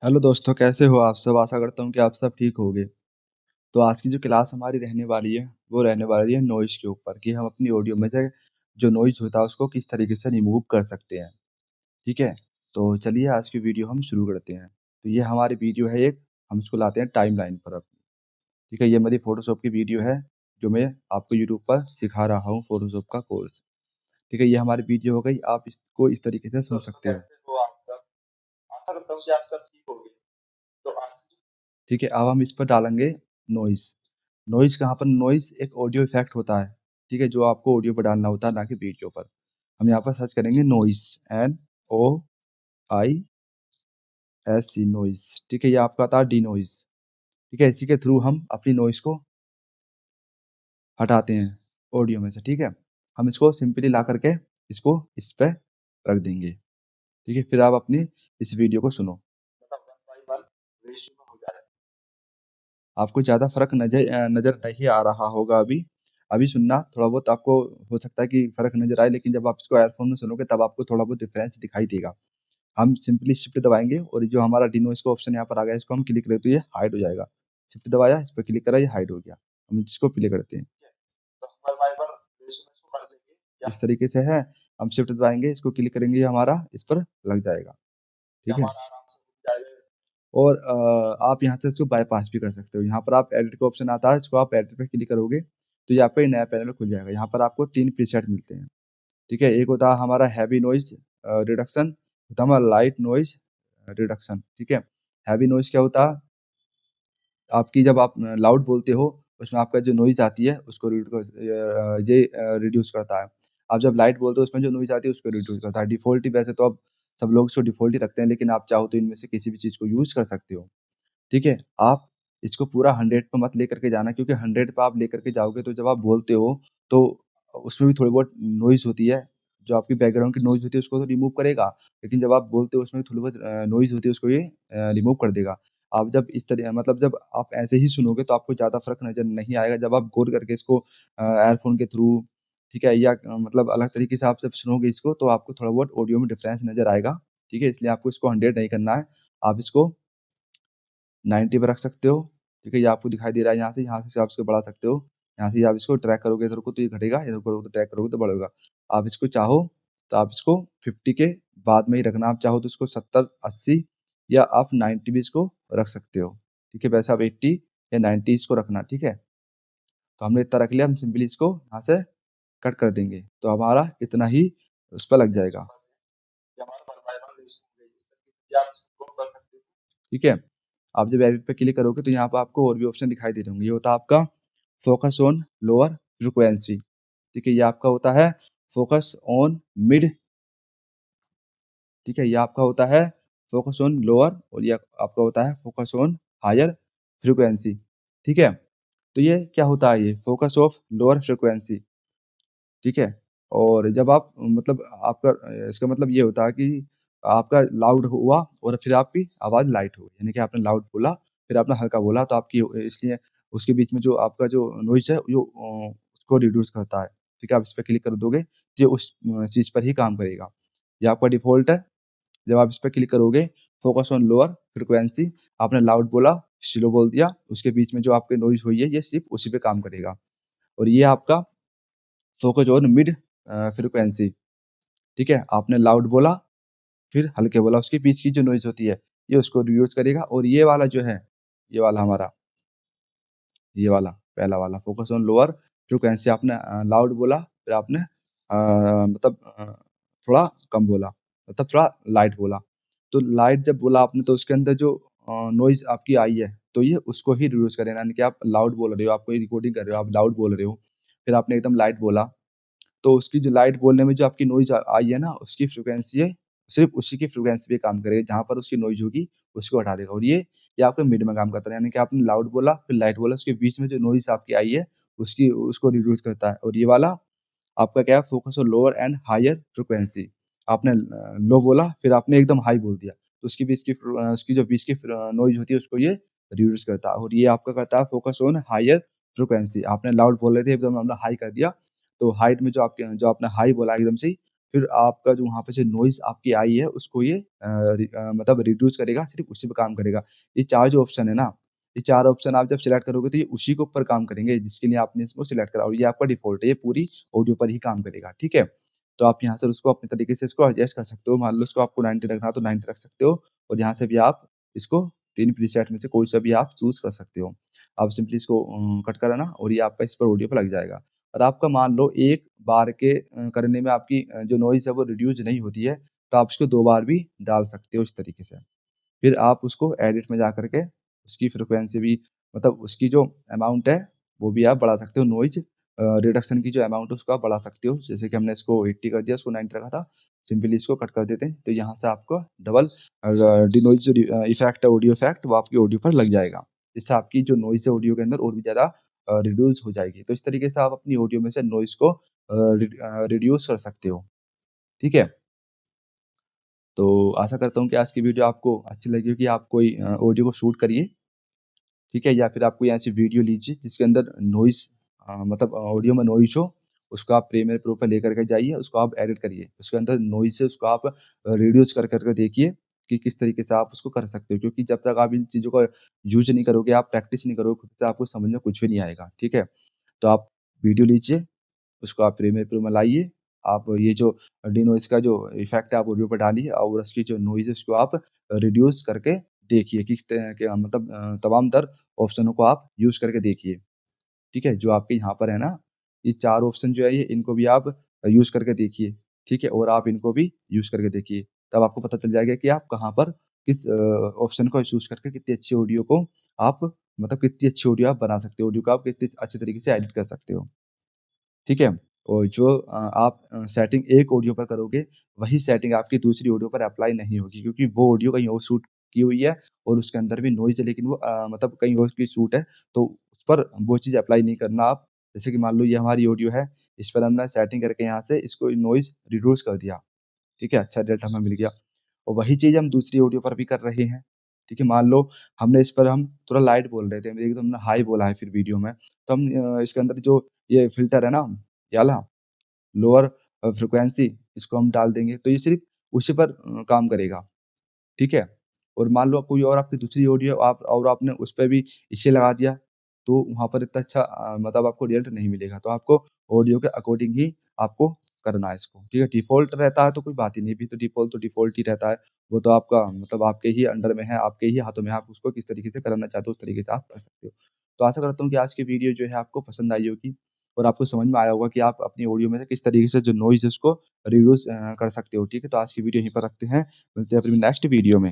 Hello दोस्तों, कैसे हो आप सब? आशा करता हूँ कि आप सब ठीक होंगे। तो आज की जो क्लास हमारी रहने वाली है, वो रहने वाली है नॉइज़ के ऊपर कि हम अपनी ऑडियो में से जो नॉइज़ होता है उसको किस तरीके से रिमूव कर सकते हैं, ठीक है? तो चलिए आज की वीडियो हम शुरू करते हैं। तो ये हमारी वीडियो है एक, हम इसको लाते हैं टाइमलाइन पर अब, ठीक है? ये मेरी फ़ोटोशॉप की वीडियो है, जो मैं आपको यूट्यूब पर सिखा रहा हूँ फ़ोटोशॉप का कोर्स, ठीक है? ये हमारी वीडियो हो गई, आप इसको इस तरीके से सुन सकते हो। कैसे हो आप सब? आशा करता हूँ कि आप सब ठीक होंगे। तो आज ठीक है, अब हम इस पर डालेंगे नॉइज़। नॉइज़ कहाँ पर? नॉइज़ एक ऑडियो इफ़ेक्ट होता है, ठीक है? जो आपको ऑडियो पर डालना होता है, ना कि वीडियो पर। हम यहाँ पर सर्च करेंगे नॉइज़, NOISE नॉइज़, ठीक है? ये आपका आता है डिनॉइज़, ठीक है? इसी के थ्रू हम अपनी नॉइज़ को हटाते हैं ऑडियो में से, ठीक है? हम इसको सिंपली ला करके इसको इस पे रख देंगे, ठीक है? फिर आप अपनी इस वीडियो को सुनो। मतलब 1 बाय 1 रेशियो में हो जाएगा। आपको ज़्यादा फ़र्क नज़र नहीं आ रहा होगा अभी। अभी सुनना थोड़ा बहुत आपको हो सकता है कि फ़र्क नज़र आए, लेकिन जब आप इसको ईयरफ़ोन में सुनोगे तब आपको थोड़ा बहुत डिफ़रेंस दिखाई देगा। हम सिंपली शिफ्ट दबाएँगे और जो हमारा डिनोइस का ऑप्शन यहाँ पर आ गया है, इसको हम क्लिक करें तो ये हाइड हो जाएगा। शिफ्ट दबाया, इस पे क्लिक करा, ये हाइड हो गया। हम इसको प्ले करते हैं। ठीक है? तो हम 1 बाय 1 रेशियो में इसको कर देंगे या इस तरीके से है, हम शिफ्ट दबाएँगे, इसको क्लिक करेंगे, ये हमारा इस पर लग जाएगा। ये ठीक है? हमारा आराम से हो जाएगा। और आप यहाँ से इसको बायपास भी कर सकते हो। यहाँ पर आप एडिट का ऑप्शन आता है, इसको आप एडिट पे क्लिक करोगे, तो ये आपका एक नया पैनल खुल जाएगा। यहाँ पर आपको 3 प्रीसेट मिलते हैं, ठीक है? एक होता है हमारा हैवी नॉइज़ रिडक्शन, होता है हमारा लाइट नॉइज़ रिडक्शन, ठीक है? हैवी नॉइज़ क्या होता है? आपकी जब आप लाउड बोलते हो, उसमें आपका जो नॉइज़ आती है, उसको रिड्यूस करता है। आप जब लाइट बोलते हो, उसमें जो नॉइज़ आती है, उसको रिड्यूस करता है। डिफ़ॉल्ट ही वैसे तो अब सब लोग इसको डिफ़ॉल्ट ही रखते हैं, लेकिन आप चाहो तो इनमें से किसी भी चीज़ को यूज़ कर सकते हो। ठीक है? आप इसको पूरा 100 पे मत लेकर के जाना, क्योंकि 100 पे आप लेकर के जाओगे तो जब आप बोलते हो तो उसमें भी थोड़ी बहुत नॉइज़ होती है। जो आपकी बैकग्राउंड की नॉइज़ होती है उसको तो रिमूव करेगा, लेकिन जब आप बोलते हो उसमें थोड़ी बहुत नॉइज़ होती है, उसको ये रिमूव कर देगा। आप जब इस तरह मतलब जब आप ऐसे ही सुनोगे तो आपको ज़्यादा फ़र्क नज़र नहीं आएगा। जब आप गौर करके इसको एयरफ़ोन के थ्रू, ठीक है? या मतलब अलग तरीके से आप जब सुनोगे इसको, तो आपको थोड़ा बहुत ऑडियो में डिफ़रेंस नज़र आएगा, ठीक है? इसलिए आपको इसको 100 नहीं करना है। आप इसको 90 पे रख सकते हो, ठीक है? ये आपको दिखाई दे रहा है यहाँ से आप इसको बढ़ा सकते हो। यहाँ से आप इसको ड्रैग करोगे इधर को तो ये घटेगा, इधर करोगे तो ड्रैग करोगे तो बढ़ेगा। आप इसको चाहो तो आप इसको 50 के बाद में ही रखना, आप चाहो तो इसको 70, 80 या आप 90 भी इसको रख सकते हो, ठीक है? वैसे आप 80 या 90 इसको रखना, ठीक है? तो हमने इतना रख लिया, हम सिंपली इसको यहाँ से कट कर देंगे, तो हमारा इतना ही उस पे लग रेशियो जाएगा, कर दें। ये हमारा 1 बाय 1 रेशियो हो गई। इस तरीके से भी आप इसको कर सकते हो। ठीक है? आप जब एडिट पे क्लिक करोगे तो यहाँ पे आपको और भी ऑप्शन दिखाई दे रहे होंगे। ये होता है आपका फ़ोकस ऑन लोअर फ्रीक्वेंसी, ठीक है? ये आपका होता है फ़ोकस ऑन मिड, ठीक है? ये आपका होता है फ़ोकस ऑन लोअर और ये आपका होता है फ़ोकस ऑन हायर फ्रीक्वेंसी, ठीक है? तो ये क्या होता है ये फ़ोकस ऑफ लोअर फ्रीक्वेंसी, ठीक है? और जब आप मतलब आपका इसका मतलब ये होता है कि आपका लाउड हुआ और फिर आपकी आवाज़ लाइट हो गई। यानी कि आपने लाउड बोला, फिर आपने हल्का बोला, तो आपकी इसलिए उसके बीच में जो आपका जो नॉइज़ है वो उसको रिड्यूस करता है। ठीक है? आप इस पे क्लिक कर दोगे तो ये उस चीज़ पर ही काम करेगा। ये आपका डिफ़ॉल्ट है। जब आप इस पे क्लिक करोगे फ़ोकस ऑन लोअर फ्रीक्वेंसी, आपने लाउड बोला, स्लो बोल दिया, उसके बीच में जो आपकी नॉइज़ हुई है, ये सिर्फ़ उसी पे काम करेगा। और ये आपका फ़ोकस ऑन मिड फ्रीक्वेंसी, ठीक है? आपने लाउड बोला, फिर हल्के बोला, उसके बीच की जो नॉइज़ होती है, ये उसको रिड्यूस करेगा। और ये वाला जो है, ये वाला हमारा, ये वाला, पहला वाला फ़ोकस ऑन लोअर फ्रीक्वेंसी, आपने लाउड बोला, फिर आपने थोड़ा कम बोला, मतलब थोड़ा लाइट बोला। तो लाइट जब बोला आपने तो उसके अंदर जो नॉइज़ आपकी आई है, तो ये उसको ही रिड्यूस करेगा। यानी कि आप लाउड बोल रहे हो, आप कोई रिकॉर्डिंग कर रहे हो, आप लाउड बोल रहे हो, फिर आपने एकदम लाइट बोला, तो उसकी जो लाइट बोलने में जो आपकी नॉइज़ आई है ना, उसकी फ्रीक्वेंसी है, सिर्फ़ उसी की फ्रीक्वेंसी पे काम करेगा, जहाँ पर उसकी नॉइज़ होगी, उसको हटा देगा। और ये आपके मिड में काम करता है, यानी कि आपने लाउड बोला, फिर लाइट बोला, उसके बीच में जो नॉइज़ आपकी आई है, उसको रिड्यूस करता है। और ये वाला आपका क्या है, focus on lower and higher frequency. आपने लो बोला, फिर आपने एकदम हाई बोल दिया, तो उसकी जो बीच की नॉइज़ होती है, उसको ये रिड्यूस करता है। और ये आपका करता है फ़ोकस ऑन हायर फ्रीक्वेंसी। आपने लाउड बोल रहे थे, एकदम हमने हाई कर दिया, तो हाइट में जो आपने हाई बोला एकदम से ही, फिर आपका जो वहाँ पे जो नॉइज़ आपकी आई है उसको ये मतलब रिड्यूस करेगा, सिर्फ़ उसी पे काम करेगा। ये 4 जो ऑप्शन है ना, ये 4 ऑप्शन आप जब सिलेक्ट करोगे तो ये उसी के ऊपर काम करेंगे जिसके लिए आपने इसको सिलेक्ट करा और ये आपका डिफ़ॉल्ट है, ये पूरी ऑडियो पर ही काम करेगा, ठीक है? तो आप यहाँ से उसको अपने तरीके से इसको एडजस्ट कर सकते हो। मान लो इसको आपको 90 रखना है तो 90 रख सकते हो और यहाँ से भी आप इसको 3 प्रीसेट में से कोई सा भी आप चूज़ कर सकते हो। आप सिंपली इसको कट करा ना और ये आपका इस पर ऑडियो पे लग जाएगा। और आपका मान लो एक बार के करने में आपकी जो नॉइज़ है वो रिड्यूस नहीं होती है, तो आप इसको 2 बार भी डाल सकते हो इस तरीके से। फिर आप उसको एडिट में जाकर के उसकी फ्रीक्वेंसी भी मतलब उसकी जो अमाउंट है, वो भी आप बढ़ा सकते हो। नॉइज़ रिडक्शन की जो अमाउंट है उसको आप बढ़ा सकते हो। जैसे कि हमने इसको 80 कर दिया, उसको 90 रखा था, सिंपली इसको कट कर देते हैं, तो यहाँ से आपको डबल डिनॉइज़ जो इफ़ेक्ट है, ऑडियो इफ़ेक्ट, वो आपकी ऑडियो पर लग जाएगा। इससे आपकी जो नॉइज़ है ऑडियो के अंदर और भी ज़्यादा रिड्यूस हो जाएगी। तो इस तरीके से आप अपनी ऑडियो में से नॉइज़ को रिड्यूस कर सकते हो। ठीक है? तो आशा करता हूँ कि आज की वीडियो आपको अच्छी लगी होगी। आप कोई ऑडियो को शूट करिए, ठीक है? या फिर आप कोई ऐसी वीडियो लीजिए जिसके अंदर नॉइज़ मतलब ऑडियो में नॉइज़ हो, उसको आप प्रीमियर प्रो पे लेकर के जाइए, उसको आप एडिट करिए। उसके अंदर नॉइज़ है उसको आप रिड्यूस कर के देखिए कि किस तरीके से आप उसको कर सकते हो। क्योंकि जब तक आप इन चीज़ों का यूज़ नहीं करोगे, आप प्रैक्टिस नहीं करोगे, खुद से आपको समझ में कुछ भी नहीं आएगा, ठीक है? तो आप वीडियो लीजिए, उसको आप प्रीमियर प्रो में लाइए, आप ये जो डिनोइज़ का जो इफ़ेक्ट है आप ऑडियो पे डालिए और उसकी जो नॉइज़ है उसको आप रिड्यूस करके देखिए किस तरह के मतलब तमाम तर ऑप्शनों को आप यूज़ करके देखिए, ठीक है? जो आपके यहाँ पर है ना, ये 4 ऑप्शन जो है ये इनको भी आप यूज़ करके देखिए, ठीक है? और आप इनको भी यूज़ करके देखिए, तब आपको पता चल जाएगा कि आप कहाँ पर किस ऑप्शन को चूज़ करके कितनी अच्छी ऑडियो को आप मतलब कितनी अच्छी ऑडियो आप बना सकते हो, ऑडियो को आप कितनी अच्छे तरीके से एडिट कर सकते हो। ठीक है? और जो आप सेटिंग एक ऑडियो पर करोगे, वही सेटिंग आपकी दूसरी ऑडियो पर अप्लाई नहीं होगी क्योंकि वो ऑडियो कहीं और शूट की हुई है और उसके अंदर भी नॉइज़ है लेकिन वो मतलब कहीं और की शूट है, तो उस पर वो चीज़ अप्लाई नहीं करना आप। जैसे कि मान लो ये हमारी ऑडियो है, इस पर हमने सेटिंग करके यहाँ से इसको नॉइज़ रिड्यूस कर दिया, ठीक है? अच्छा रिज़ल्ट हमें मिल गया और वही चीज़ हम दूसरी ऑडियो पर भी कर रहे हैं, ठीक है? मान लो हमने इस पर हम थोड़ा लाइट बोल रहे थे, एकदम हमने हाई बोला है फिर वीडियो में, तो हम इसके अंदर जो ये फ़िल्टर है ना, ये वाला लोअर फ्रीक्वेंसी इसको हम डाल देंगे, तो ये सिर्फ़ उसी पर काम करेगा, ठीक है? और मान लो कोई और आपकी दूसरी ऑडियो आप और आपने उस पे भी इसे लगा दिया, तो वहाँ पर इतना अच्छा मतलब आपको रिज़ल्ट नहीं मिलेगा। तो आपको ऑडियो के अकॉर्डिंग ही आपको करना है इसको, ठीक है? डिफ़ॉल्ट रहता है तो कोई बात ही नहीं, तो डिफ़ॉल्ट ही रहता है। वो तो आपका मतलब आपके ही अंडर में है, आपके ही हाथों में है, आप उसको किस तरीके से कराना चाहते हो, उस तरीके से आप कर सकते हो। तो आशा करता हूँ कि आज की वीडियो जो है आपको पसंद आई होगी और आपको समझ में आया होगा कि आप अपनी ऑडियो में से किस तरीके से जो नॉइज़ है उसको रिड्यूस कर सकते हो, ठीक है? तो आज की वीडियो यहीं पर रखते हैं, मिलते हैं फिर नेक्स्ट वीडियो में।